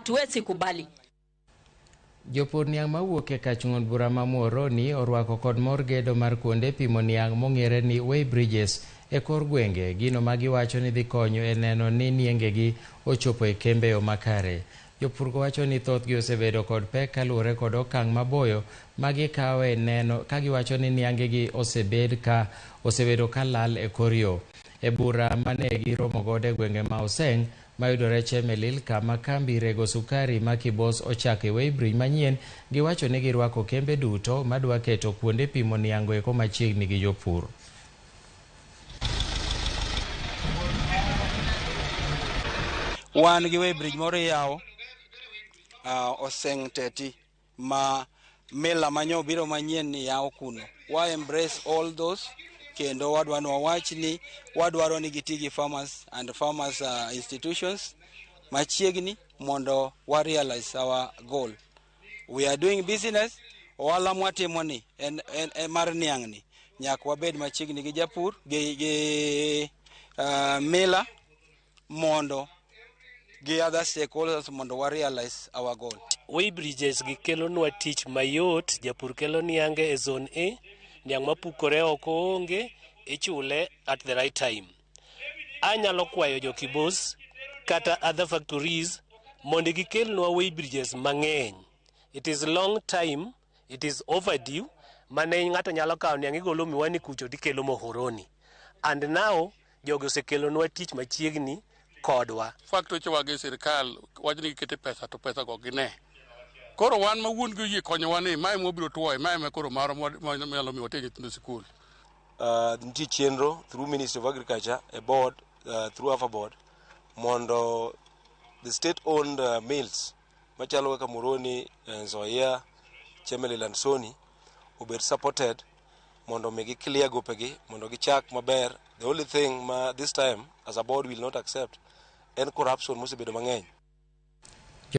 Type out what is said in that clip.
hatuwezi kubali. Jopur niang mawuok e kachung'on bura ma Muhoroni orwako kod mor gedo mar kuonde pimo niang mong'ere ni weighbridges e kor gwenge, gino ma giwacho ni dhi konyo e neno ni niengegi ochopo e kembe yo makare. Jopur go wacho ni thothgi osebedo kod pek kaluwore kod okang' maboyo ma gikawo e neno ka giwacho ni niangegi osebedo ka lal e kor yo. E bura mane giromo godo e gwenge ma Oseng mayudore Chemelil kama kambi rego sukari ma Kibos ochako e weighbridge manyien, giwacho ni girwako kembe duto madwa keto kuonde pimo niang eko machiegni gi jopur. Wan gi weighbridge moro yawo Oseng teti ma mela manyo biro manyien ni yawo kuno. Wa embrace all those kendo wadwaro ni gitigi farmers and farmers institutions machiegni mondo wa realize our goal. We are doing business, ohala mwatimo ni en mar niang ni nyak wabed machiegni gi japur gi mela mondo gi other stakeholders mondo wa realize our goal. Weighbridges gi kelo nwa tich mayot, japur kelo niange e zone A, niang mapukore oko onge, ichule at the right time. Anyalo kwayo jo Kibos kata other factories mondo gikelnwa weighbridges mang'eny. It is long time, it is overdue, mane ng'ato nyalo kawo niang igolo miwani kucho tikelo Muhoroni. And now jogo osekelonwa tich machiegni kodwa. Factory chawage sirkal wajni kete pesa to pesa go gine. Koro wan ma wuon gi konyowa ni mai mobiro tuoye mai ma koro maro nyalo mi watenye nyithindo sikul. Nitie chenro through Ministry of Agriculture, a board through Alpha board mondo the state owned mills machalo kaka Muhoroni, Nzoia, Chemelil and Soni obed supported mondo megi clear gopegi mondo gichak maber. The only thing this time as a board will not accept en corruption mosebedo mang'eny.